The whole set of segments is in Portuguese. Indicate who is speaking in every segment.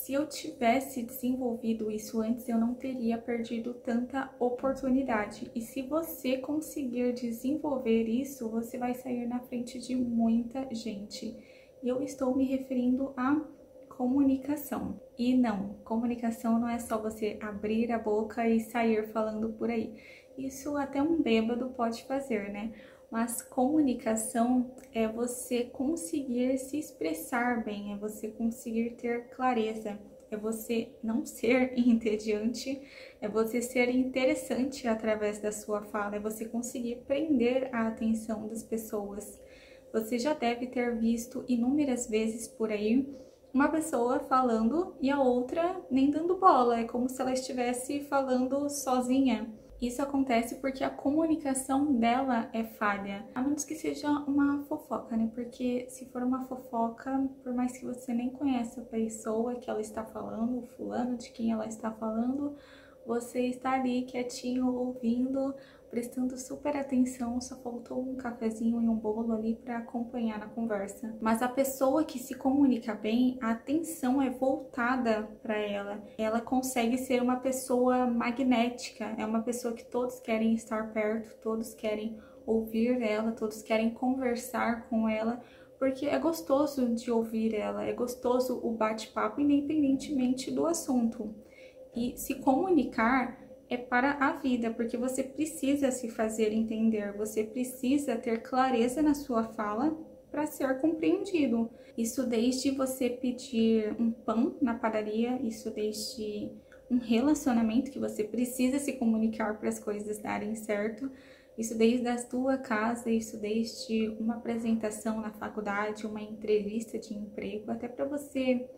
Speaker 1: Se eu tivesse desenvolvido isso antes, eu não teria perdido tanta oportunidade. E se você conseguir desenvolver isso, você vai sair na frente de muita gente. Eu estou me referindo a comunicação. E não, comunicação não é só você abrir a boca e sair falando por aí. Isso até um bêbado pode fazer, né? Mas comunicação é você conseguir se expressar bem, é você conseguir ter clareza, é você não ser entediante, é você ser interessante através da sua fala, é você conseguir prender a atenção das pessoas. Você já deve ter visto inúmeras vezes por aí uma pessoa falando e a outra nem dando bola, é como se ela estivesse falando sozinha. Isso acontece porque a comunicação dela é falha, a menos que seja uma fofoca, né? Porque se for uma fofoca, por mais que você nem conheça a pessoa que ela está falando, o fulano de quem ela está falando, você está ali quietinho, ouvindo, prestando super atenção, só faltou um cafezinho e um bolo ali para acompanhar na conversa. Mas a pessoa que se comunica bem, a atenção é voltada para ela. Ela consegue ser uma pessoa magnética, é uma pessoa que todos querem estar perto, todos querem ouvir ela, todos querem conversar com ela, porque é gostoso de ouvir ela, é gostoso o bate-papo independentemente do assunto. E se comunicar é para a vida, porque você precisa se fazer entender, você precisa ter clareza na sua fala para ser compreendido. Isso desde você pedir um pão na padaria, isso desde um relacionamento que você precisa se comunicar para as coisas darem certo, isso desde a sua casa, isso desde uma apresentação na faculdade, uma entrevista de emprego, até para você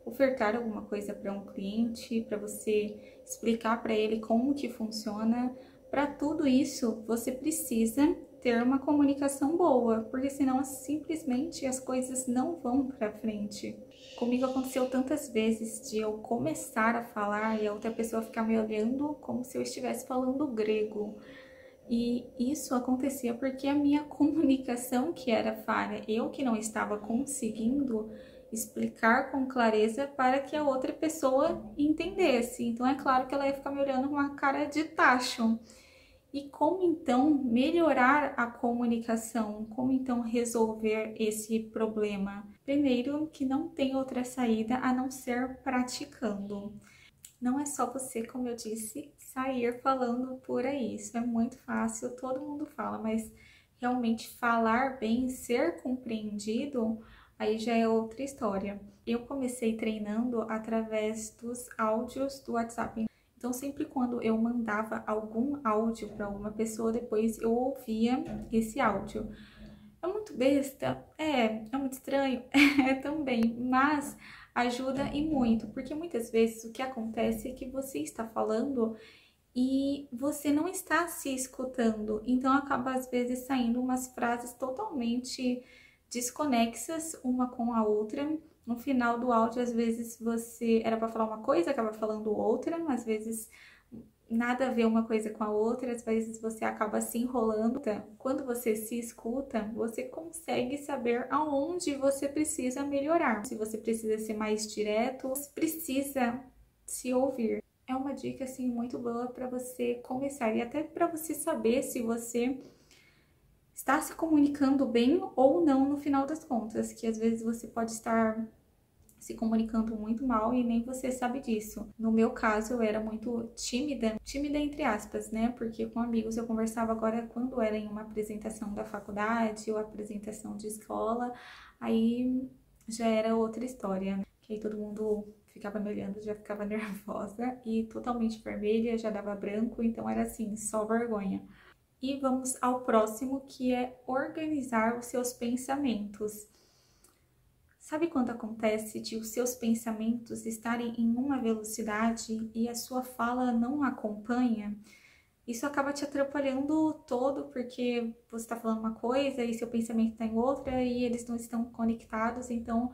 Speaker 1: ofertar alguma coisa para um cliente, para você explicar para ele como que funciona. Para tudo isso, você precisa ter uma comunicação boa, porque senão simplesmente as coisas não vão para frente. Comigo aconteceu tantas vezes de eu começar a falar e a outra pessoa ficar me olhando como se eu estivesse falando grego. E isso acontecia porque a minha comunicação que era falha, eu que não estava conseguindo explicar com clareza para que a outra pessoa entendesse. Então é claro que ela ia ficar me olhando com uma cara de tacho. E como então melhorar a comunicação? Como então resolver esse problema? Primeiro, que não tem outra saída a não ser praticando. Não é só você, como eu disse, sair falando por aí. Isso é muito fácil, todo mundo fala, mas realmente falar bem, ser compreendido, aí já é outra história. Eu comecei treinando através dos áudios do WhatsApp. Então, sempre quando eu mandava algum áudio para alguma pessoa, depois eu ouvia esse áudio. É muito besta? É muito estranho? É também, mas ajuda e muito, porque muitas vezes o que acontece é que você está falando e você não está se escutando, então acaba às vezes saindo umas frases totalmente desconexas uma com a outra. No final do áudio, às vezes você era para falar uma coisa, acaba falando outra, às vezes nada a ver uma coisa com a outra, às vezes você acaba se enrolando. Quando você se escuta, você consegue saber aonde você precisa melhorar. Se você precisa ser mais direto, você precisa se ouvir. É uma dica assim muito boa para você começar e até para você saber se você está se comunicando bem ou não no final das contas, que às vezes você pode estar se comunicando muito mal e nem você sabe disso. No meu caso, eu era muito tímida entre aspas, né? Porque com amigos eu conversava agora quando era em uma apresentação da faculdade ou apresentação de escola, aí já era outra história, né? Que aí todo mundo ficava me olhando, já ficava nervosa e totalmente vermelha, já dava branco, então era assim, só vergonha. E vamos ao próximo, que é organizar os seus pensamentos. Sabe quando acontece de os seus pensamentos estarem em uma velocidade e a sua fala não acompanha? Isso acaba te atrapalhando todo, porque você está falando uma coisa e seu pensamento está em outra e eles não estão conectados, então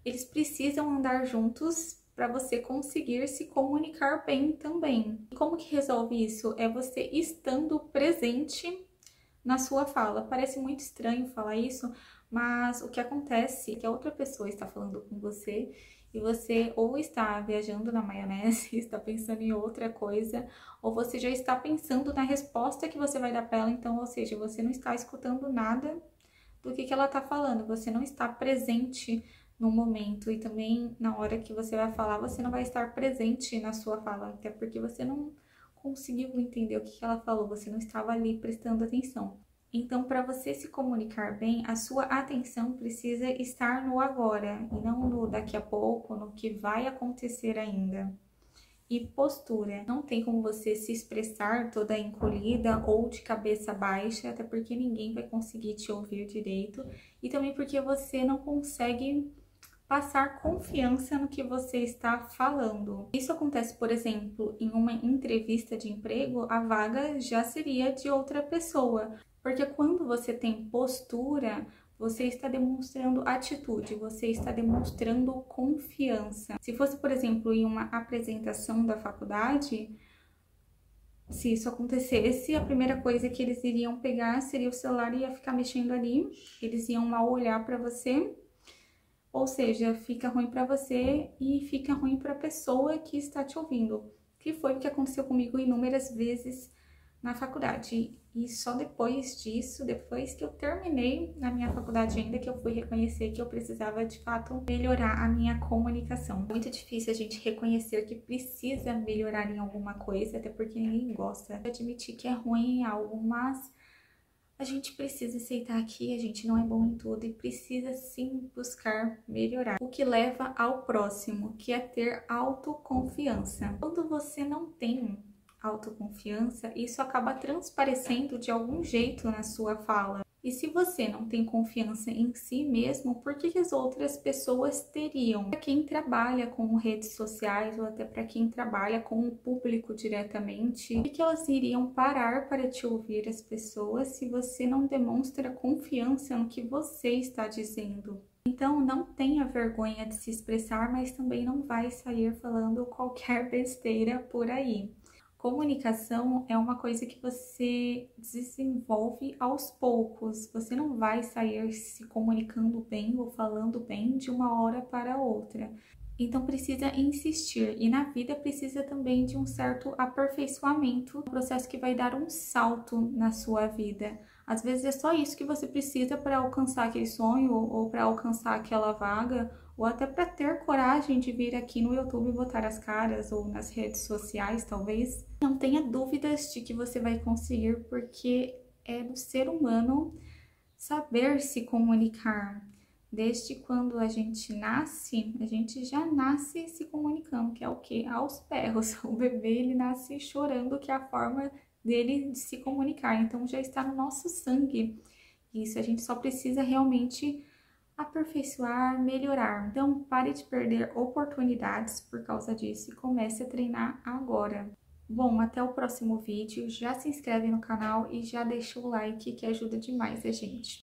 Speaker 1: eles precisam andar juntos para você conseguir se comunicar bem também. E como que resolve isso? É você estando presente na sua fala. Parece muito estranho falar isso, mas o que acontece é que a outra pessoa está falando com você e você ou está viajando na maionese, está pensando em outra coisa, ou você já está pensando na resposta que você vai dar para ela, então, ou seja, você não está escutando nada do que ela tá falando, você não está presente no momento e também na hora que você vai falar, você não vai estar presente na sua fala, até porque você não conseguiu entender o que ela falou, você não estava ali prestando atenção. Então, para você se comunicar bem, a sua atenção precisa estar no agora e não no daqui a pouco, no que vai acontecer ainda. E postura. Não tem como você se expressar toda encolhida ou de cabeça baixa, até porque ninguém vai conseguir te ouvir direito. E também porque você não consegue passar confiança no que você está falando. Isso acontece, por exemplo, em uma entrevista de emprego, a vaga já seria de outra pessoa. Porque quando você tem postura, você está demonstrando atitude, você está demonstrando confiança. Se fosse, por exemplo, em uma apresentação da faculdade, se isso acontecesse, a primeira coisa que eles iriam pegar seria o celular e ia ficar mexendo ali, eles iam mal olhar para você, ou seja, fica ruim para você e fica ruim para a pessoa que está te ouvindo, que foi o que aconteceu comigo inúmeras vezes na faculdade. E só depois disso, depois que eu terminei na minha faculdade ainda, que eu fui reconhecer que eu precisava de fato melhorar a minha comunicação. É muito difícil a gente reconhecer que precisa melhorar em alguma coisa, até porque ninguém gosta de admitir que é ruim em algo, mas a gente precisa aceitar que a gente não é bom em tudo e precisa sim buscar melhorar. O que leva ao próximo, que é ter autoconfiança. Quando você não tem autoconfiança, isso acaba transparecendo de algum jeito na sua fala. E se você não tem confiança em si mesmo, por que as outras pessoas teriam? Para quem trabalha com redes sociais ou até para quem trabalha com o público diretamente, por que elas iriam parar para te ouvir as pessoas se você não demonstra confiança no que você está dizendo? Então, não tenha vergonha de se expressar, mas também não vai sair falando qualquer besteira por aí. Comunicação é uma coisa que você desenvolve aos poucos. Você não vai sair se comunicando bem ou falando bem de uma hora para outra. Então precisa insistir e na vida precisa também de um certo aperfeiçoamento, um processo que vai dar um salto na sua vida. Às vezes é só isso que você precisa para alcançar aquele sonho ou para alcançar aquela vaga ou até para ter coragem de vir aqui no YouTube botar as caras ou nas redes sociais, talvez. Não tenha dúvidas de que você vai conseguir, porque é do ser humano saber se comunicar. Desde quando a gente nasce, a gente já nasce se comunicando, que é o quê? Aos berros. O bebê, ele nasce chorando, que é a forma dele de se comunicar. Então, já está no nosso sangue. Isso, a gente só precisa realmente aperfeiçoar, melhorar. Então, pare de perder oportunidades por causa disso e comece a treinar agora. Bom, até o próximo vídeo. Já se inscreve no canal e já deixa o like, que ajuda demais a gente.